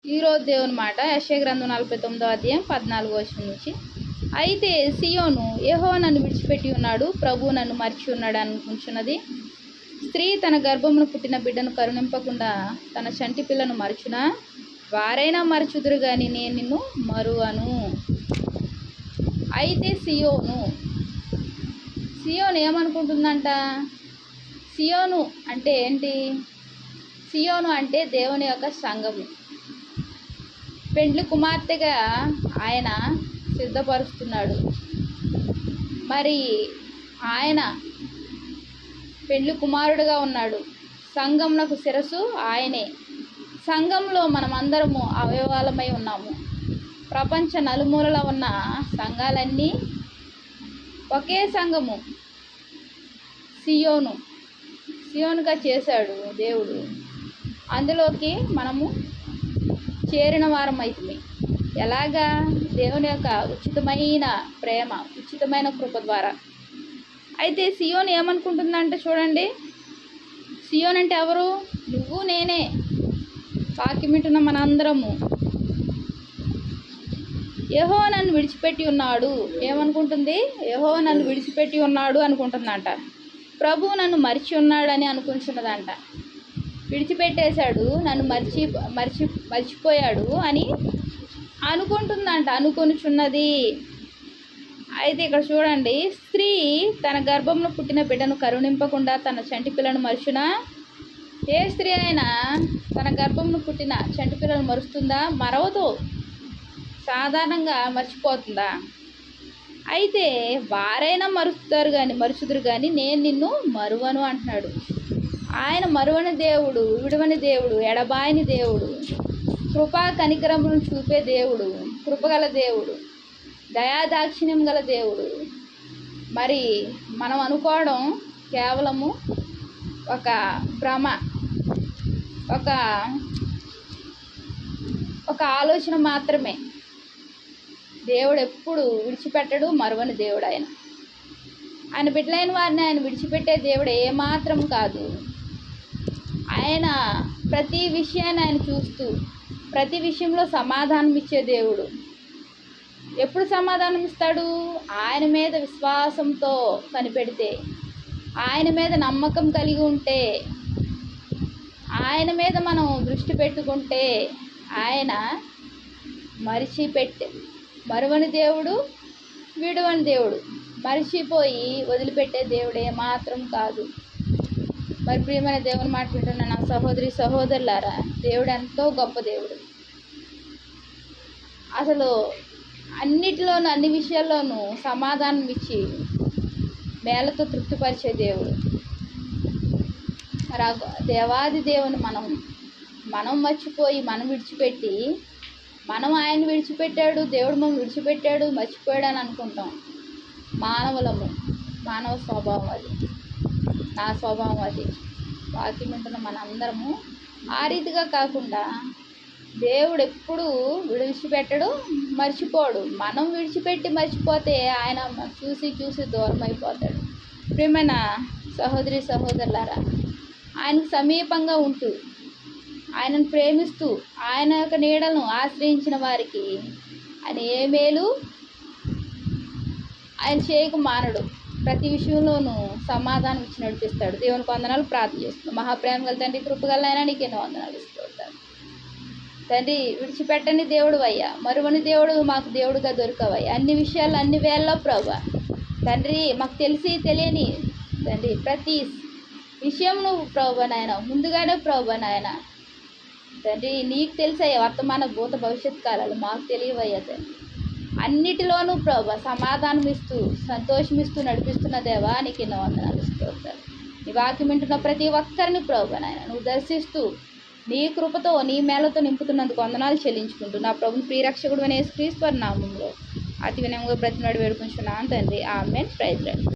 ఈరోజు దేవుని మాట యెషయా గ్రంథం 49వ అధ్యాయం 14వ వచనం నుంచి. అయితే సియోను యెహోవా నన్ను విడిచిపెట్టి ఉన్నాడు, ప్రభువు నన్ను మరిచి ఉన్నాడు అనుకుంటున్నది. స్త్రీ తన గర్భమును పుట్టిన బిడ్డను కరుణింపకుండా తన చంటి పిల్లను మరచునా? వారైనా మరచుదురు గాని నేను నిన్ను మరువను. అయితే సియోను ఏమనుకుంటుందంట? సియోను అంటే ఏంటి? సియోను అంటే దేవుని యొక్క సంఘము. పెండ్లి కుమార్తెగా ఆయన సిద్ధపరుస్తున్నాడు. మరి ఆయన పెండ్లి కుమారుడుగా ఉన్నాడు. సంఘమునకు శిరస్సు ఆయనే. సంఘంలో మనమందరము అవయవాలమై ఉన్నాము. ప్రపంచ నలుమూలల ఉన్న సంఘాలన్నీ ఒకే సంఘము. సియోనుగా చేశాడు దేవుడు. అందులోకి మనము చేరిన వారం అవుతుంది. ఎలాగా? దేవుని యొక్క ఉచితమైన ప్రేమ, ఉచితమైన కృప ద్వారా. అయితే సియోను ఏమనుకుంటుందంటే చూడండి, సియోను అంటే ఎవరు? నువ్వు నేనే. వాక్యం వింటున్న మనందరము. యెహోవా నన్ను విడిచిపెట్టి ఉన్నాడు. ఏమనుకుంటుంది? యెహోవా నన్ను విడిచిపెట్టి ఉన్నాడు అనుకుంటుందంట. ప్రభువు నన్ను మరిచి ఉన్నాడని అనుకుంటున్నదంట. విడిచిపెట్టేశాడు, నన్ను మర్చిపోయాడు అని అనుకుంటుందంట, అనుకొనిచున్నది. అయితే ఇక్కడ చూడండి, స్త్రీ తన గర్భంలో పుట్టిన బిడ్డను కరుణింపకుండా తన చంటి పిల్లను మరుచునా? ఏ స్త్రీ అయినా తన గర్భంలో పుట్టిన చంటి పిల్లను మరుస్తుందా? మరవదు. సాధారణంగా మర్చిపోతుందా? అయితే వారైనా మరుచుదురు కానీ నేను నిన్ను మరువను అంటున్నాడు. ఆయన మరువని దేవుడు, విడువని దేవుడు, ఎడబాయని దేవుడు, కృపా కనికరమును చూపే దేవుడు, కృపగల దేవుడు, దయాదాక్షిణ్యం గల దేవుడు. మరి మనం అనుకోవడం కేవలము ఒక భ్రమ, ఒక ఆలోచన మాత్రమే. దేవుడు ఎప్పుడు విడిచిపెట్టడు, మరువని దేవుడు ఆయన. ఆయన బిడ్డలైన వారిని ఆయన విడిచిపెట్టే దేవుడు ఏమాత్రం కాదు. ఆయన ప్రతి విషయాన్ని ఆయన చూస్తూ ప్రతి విషయంలో సమాధానం ఇచ్చే దేవుడు. ఎప్పుడు సమాధానం ఇస్తాడు? ఆయన మీద విశ్వాసంతో కనిపెడితే, ఆయన మీద నమ్మకం కలిగి ఉంటే, ఆయన మీద మనం దృష్టి పెట్టుకుంటే ఆయన మరువని దేవుడు, విడువని దేవుడు. మరిచిపోయి వదిలిపెట్టే దేవుడు ఏమాత్రం కాదు. మరి ప్రియమైన దేవుని మాట వింటున్న నా సహోదరి సహోదరులారా, దేవుడు ఎంతో గొప్ప దేవుడు. అసలు అన్నిటిలోనూ, అన్ని విషయాల్లోనూ సమాధానం ఇచ్చి మేలతో తృప్తిపరిచే దేవుడు. దేవాది దేవుని మనం మర్చిపోయి, మనం విడిచిపెట్టి, మనం ఆయన విడిచిపెట్టాడు, దేవుడు మనం విడిచిపెట్టాడు, మర్చిపోయాడు అని అనుకుంటాం. మానవ స్వభావం అది, నా స్వభావం అది. వాక్యం వింటున్న మనందరము ఆ రీతిగా కాకుండా, దేవుడు ఎప్పుడు విడిచిపెట్టడు, మర్చిపోడు. మనం విడిచిపెట్టి మర్చిపోతే ఆయన చూసి దూరం అయిపోతాడు. ప్రియమైన సహోదరి సహోదరులారా, ఆయనకు సమీపంగా ఉంటూ, ఆయనను ప్రేమిస్తూ, ఆయన యొక్క నీడలను ఆశ్రయించిన వారికి ఆయన ఏ మేలు ఆయన చేయక మానడు. ప్రతి విషయంలోనూ సమాధానం ఇచ్చి నడిపిస్తాడు. దేవునికి వందనాలు. ప్రార్థన చేస్తున్నాం. మహాప్రేమ గల తండ్రి, కృపగల అయినా నీకు ఎన్నో వందనాలు ఇస్తుంటారు తండ్రి. విడిచిపెట్టని దేవుడు అయ్యా, మరువని దేవుడు మాకు దేవుడుగా దొరకవయ్యా. అన్ని విషయాలు అన్ని వేళల్లో ప్రభా తండ్రి, మాకు తెలిసి తెలియని తండ్రి ప్రతి విషయం నువ్వు ప్రభా నాయన ముందుగానే ప్రభా నాయన తండ్రి, నీకు తెలిసయ్యా వర్తమాన భూత భవిష్యత్ కాలాలు మాకు తెలియవయ్యా తండ్రి. అన్నిటిలోనూ ప్రభా సమాధానం ఇస్తూ, సంతోషమిస్తూ నడిపిస్తున్న దేవా నీకు ఎన్నో వందనాలు ఇస్తూ ఉంటారు. నీ వాక్యం వింటున్న ప్రతి ఒక్కరిని ప్రభా నాయన నువ్వు దర్శిస్తూ నీ కృపతో, నీ మేలతో నింపుతున్నందుకు వందనాలు చెల్లించుకుంటూ నా ప్రభుని ప్రియరక్షకుడు అనే యేసుక్రీస్తు నామములో అతి వినయంగా బ్రతిమలాడి వేడుకుంటున్నాను తండ్రి. ఆమేన్. Praise lord.